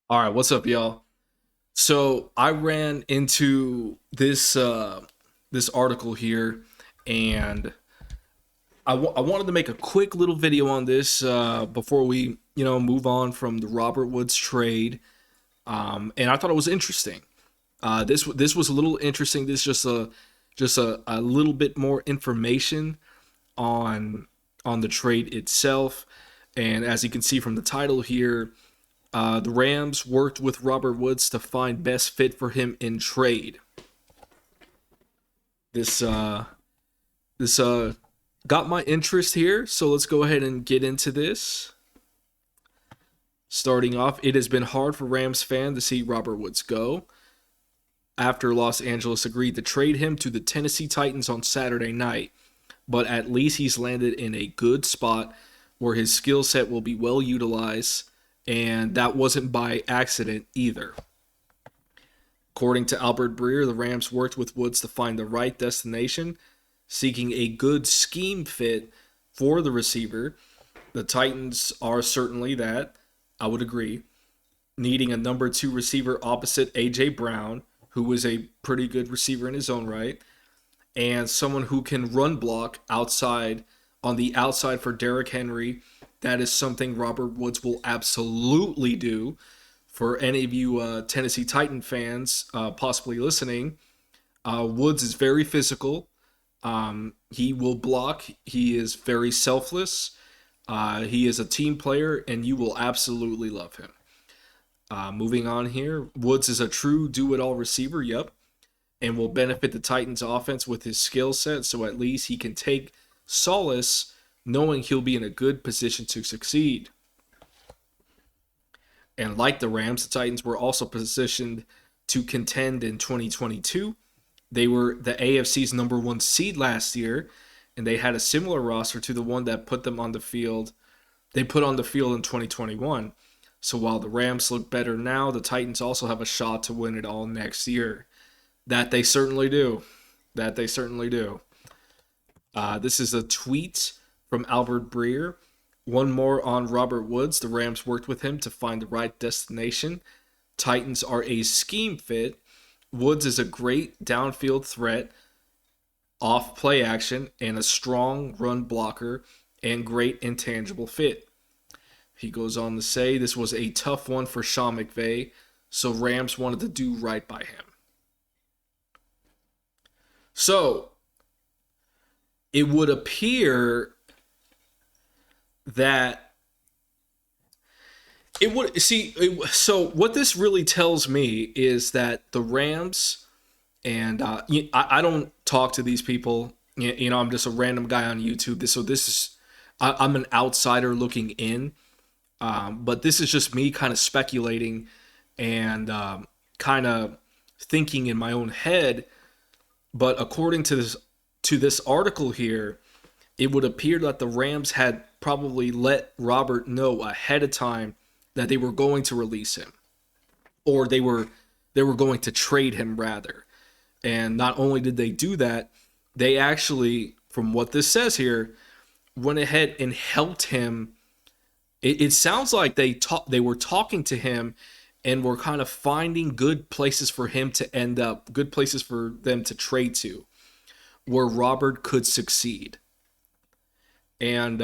All right, what's up, y'all? So I ran into this article here, and I wanted to make a quick little video on this before we move on from the Robert Woods trade. And I thought it was interesting. This was a little interesting. This is just a little bit more information on the trade itself. And as you can see from the title here, the Rams worked with Robert Woods to find best fit for him in trade. This uh, this got my interest here, so let's go ahead and get into this. Starting off, it has been hard for Rams fans to see Robert Woods go after Los Angeles agreed to trade him to the Tennessee Titans on Saturday night, but at least he's landed in a good spot where his skill set will be well utilized, and that wasn't by accident either. According to Albert Breer, the Rams worked with Woods to find the right destination, seeking a good scheme fit for the receiver. The Titans are certainly that, I would agree, needing a number two receiver opposite A.J. Brown, who was a pretty good receiver in his own right, and someone who can run block outside on the outside for Derrick Henry. That is something Robert Woods will absolutely do. For any of you Tennessee Titan fans possibly listening, Woods is very physical. He will block. He is very selfless. He is a team player, and you will absolutely love him. Moving on here, Woods is a true do-it-all receiver. Yep, and will benefit the Titans' offense with his skill set. So at least he can take solace knowing he'll be in a good position to succeed. And like the Rams, the Titans were also positioned to contend in 2022. They were the AFC's number one seed last year, and they had a similar roster to the one that put them on the field. They put on the field in 2021. So while the Rams look better now, the Titans also have a shot to win it all next year. That they certainly do. That they certainly do. This is a tweet from Albert Breer. One more on Robert Woods. The Rams worked with him to find the right destination. Titans are a scheme fit. Woods is a great downfield threat, off play action, and a strong run blocker, and great intangible fit. He goes on to say this was a tough one for Sean McVay, so Rams wanted to do right by him. So, it would appear that it would so what this really tells me is that the Rams, and I don't talk to these people. I'm just a random guy on YouTube. This is I'm an outsider looking in, but this is just me kind of speculating and kind of thinking in my own head. But according to this article here, it would appear that the Rams had probably let Robert know ahead of time that they were going to release him, or they were going to trade him rather. And not only did they do that, they actually, from what this says here, went ahead and helped him. It sounds like they were talking to him and were kind of finding good places for him to end up, good places for them to trade to, where Robert could succeed. And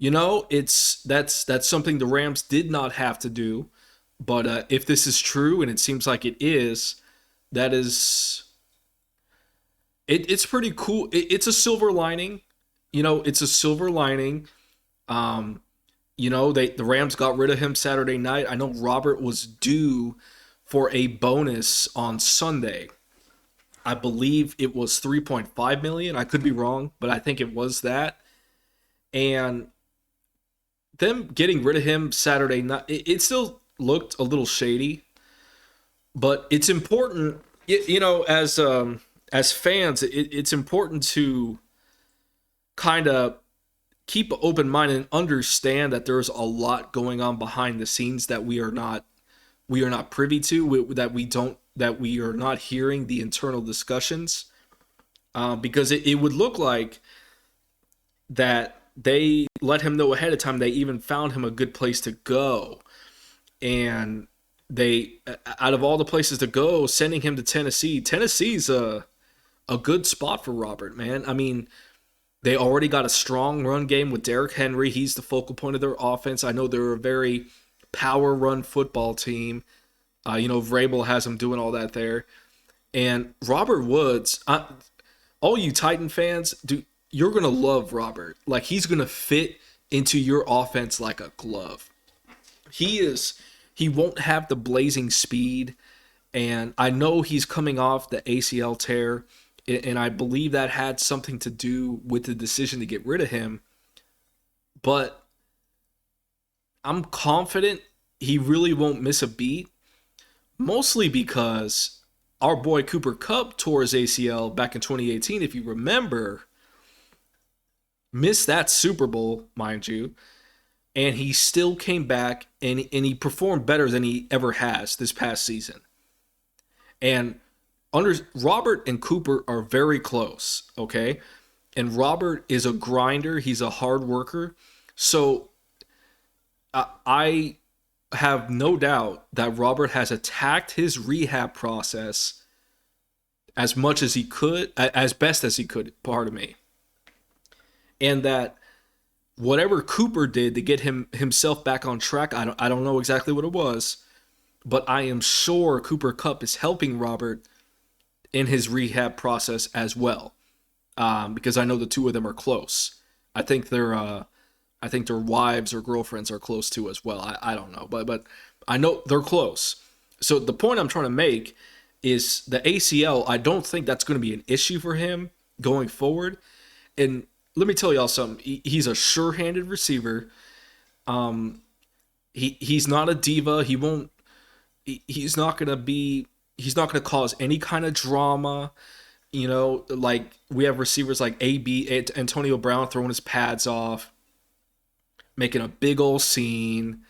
that's something the Rams did not have to do. But if this is true, and it seems like it is, that is it's pretty cool. It's a silver lining. It's a silver lining. The Rams got rid of him Saturday night. I know Robert was due for a bonus on Sunday. I believe it was 3.5 million. I could be wrong, but I think it was that. And them getting rid of him Saturday night, it still looked a little shady, but it's important, as fans, it's important to kind of keep an open mind and understand that there's a lot going on behind the scenes that we are not privy to, that we are not hearing the internal discussions, because it would look like that they let him know ahead of time. They even found him a good place to go. And they, out of all the places to go, sending him to Tennessee. Tennessee's a good spot for Robert, man. I mean, they already got a strong run game with Derrick Henry. He's the focal point of their offense. I know they're a very power run football team. Vrabel has them doing all that there. And Robert Woods, all you Titan fans, you're going to love Robert. Like, he's going to fit into your offense like a glove. He won't have the blazing speed. And I know he's coming off the ACL tear. And I believe that had something to do with the decision to get rid of him. But I'm confident he really won't miss a beat. Mostly because our boy Cooper Kupp tore his ACL back in 2018, if you remember. Missed that Super Bowl, mind you. And he still came back and he performed better than he ever has this past season. And Robert and Cooper are very close, okay? And Robert is a grinder. He's a hard worker. So I have no doubt that Robert has attacked his rehab process as much as he could, as best as he could, pardon me. And that whatever Cooper did to get himself back on track, I don't know exactly what it was, but I am sure Cooper Kupp is helping Robert in his rehab process as well, because I know the two of them are close. I think their wives or girlfriends are close too as well. I don't know, but I know they're close. So the point I'm trying to make is the ACL. I don't think that's going to be an issue for him going forward. And let me tell y'all something. He's a sure-handed receiver. He's not a diva. He's not gonna cause any kind of drama. Like we have receivers like Antonio Brown throwing his pads off, making a big old scene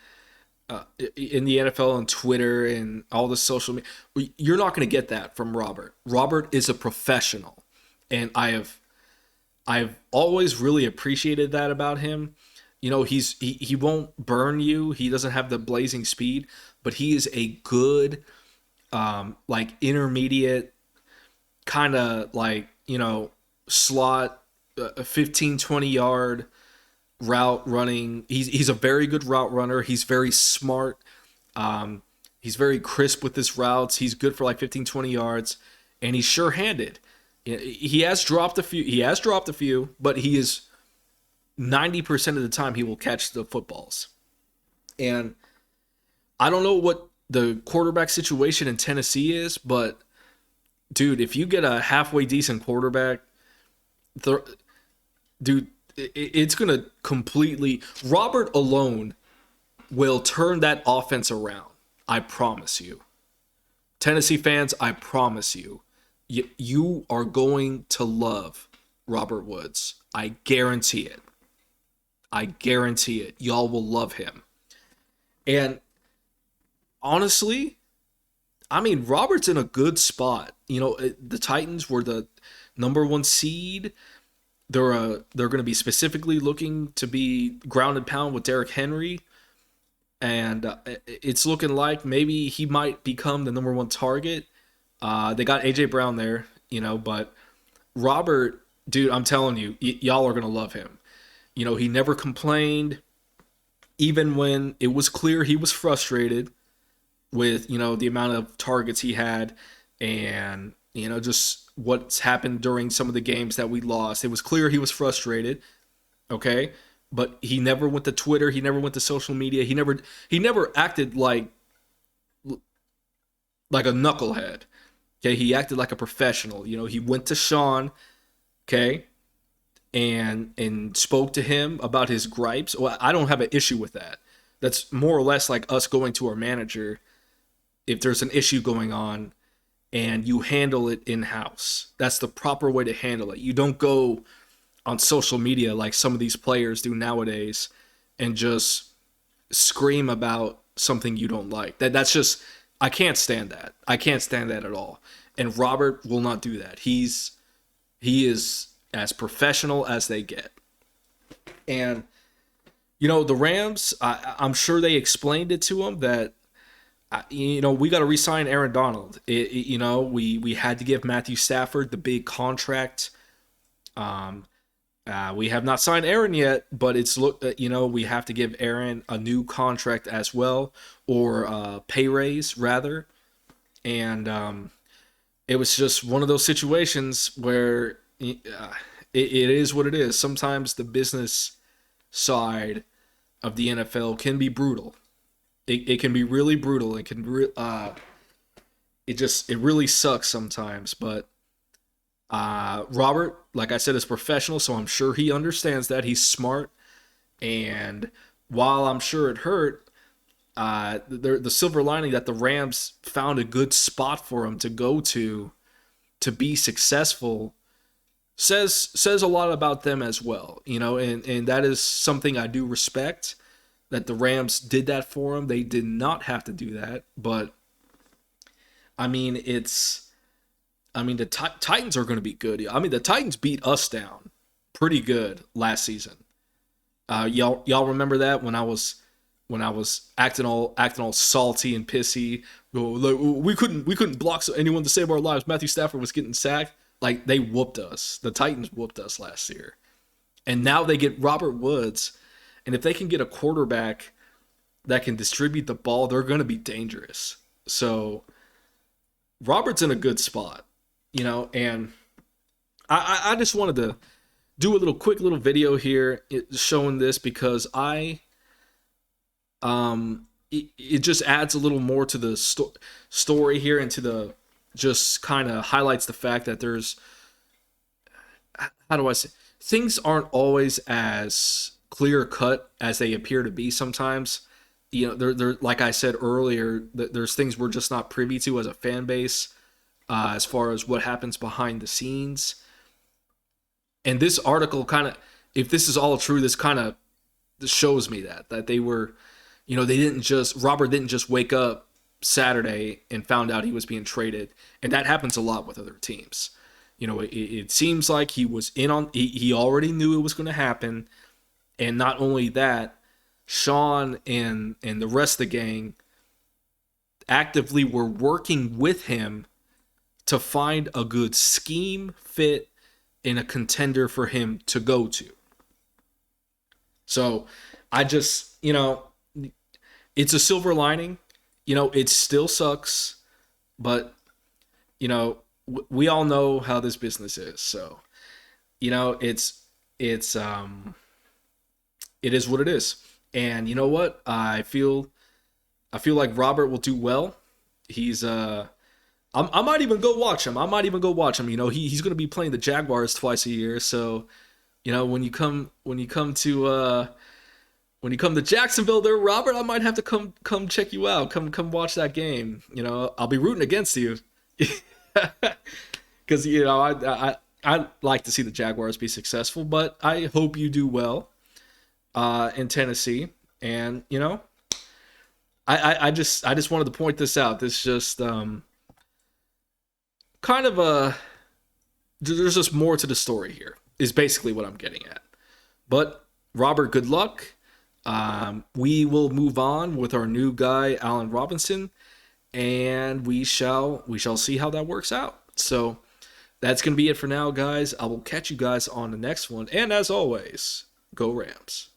in the NFL and Twitter and all the social media. You're not gonna get that from Robert. Robert is a professional, and I've always really appreciated that about him. He won't burn you. He doesn't have the blazing speed, but he is a good, like intermediate kind of like, slot, 15, 20 yard route running. He's a very good route runner. He's very smart. He's very crisp with his routes. He's good for like 15, 20 yards, and he's sure-handed. He has dropped a few, but he is 90% of the time he will catch the footballs. And I don't know what the quarterback situation in Tennessee is, but dude, if you get a halfway decent quarterback, dude, it's going to completely... Robert alone will turn that offense around. I promise you. Tennessee fans, I promise you. You are going to love Robert Woods. I guarantee it. I guarantee it. Y'all will love him. And honestly, I mean, Robert's in a good spot. The Titans were the number 1 seed. They're going to be specifically looking to be ground and pound with Derrick Henry. And it's looking like maybe he might become the number 1 target. They got A.J. Brown there, but Robert, dude, I'm telling you, y'all are going to love him. He never complained, even when it was clear he was frustrated with, the amount of targets he had and, just what's happened during some of the games that we lost. It was clear he was frustrated, okay? But he never went to Twitter. He never went to social media. He never acted like a knucklehead. Okay, he acted like a professional. He went to Sean, okay, and spoke to him about his gripes. Well, I don't have an issue with that. That's more or less like us going to our manager if there's an issue going on and you handle it in-house. That's the proper way to handle it. You don't go on social media like some of these players do nowadays and just scream about something you don't like. That's just... I can't stand that. I can't stand that at all. And Robert will not do that. He is as professional as they get. And, the Rams, I'm sure they explained it to him that we got to re-sign Aaron Donald. We had to give Matthew Stafford the big contract. We have not signed Aaron yet, but we have to give Aaron a new contract as well, or a pay raise rather. And it was just one of those situations where it is what it is. Sometimes the business side of the NFL can be brutal. It can be really brutal. It really sucks sometimes. But Robert, like I said, is professional, so I'm sure he understands that. He's smart, and while I'm sure it hurt, the silver lining that the Rams found a good spot for him to go to be successful says a lot about them as well, and that is something I do respect, that the Rams did that for him. They did not have to do that, but I mean, the Titans are going to be good. I mean, the Titans beat us down pretty good last season. Y'all remember that when I was acting all salty and pissy? Like, we couldn't block anyone to save our lives. Matthew Stafford was getting sacked. Like, they whooped us. The Titans whooped us last year, and now they get Robert Woods. And if they can get a quarterback that can distribute the ball, they're going to be dangerous. So Robert's in a good spot, and I just wanted to do a quick little video here showing this, because it just adds a little more to the story here, and to the just kind of highlights the fact that there's, how do I say, things aren't always as clear cut as they appear to be sometimes. They're like I said earlier, there's things we're just not privy to as a fan base, as far as what happens behind the scenes. And this article kind of, if this is all true, this kind of shows me that they were, Robert didn't just wake up Saturday and found out he was being traded. And that happens a lot with other teams. It seems like he was he already knew it was going to happen. And not only that, Sean and the rest of the gang actively were working with him to find a good scheme fit and a contender for him to go to. So I just, it's a silver lining. It still sucks, but, we all know how this business is. So, it is what it is. And you know what? I feel like Robert will do well. He's I might even go watch him. He's going to be playing the Jaguars twice a year. So, when you come to Jacksonville there, Robert, I might have to come check you out. Come watch that game. I'll be rooting against you. Cuz I like to see the Jaguars be successful, but I hope you do well in Tennessee. And, I just wanted to point this out. This just kind of there's just more to the story here, is basically what I'm getting at. But Robert, good luck. We will move on with our new guy, Allen Robinson, and we shall see how that works out. So that's going to be it for now, guys. I will catch you guys on the next one. And as always, go Rams.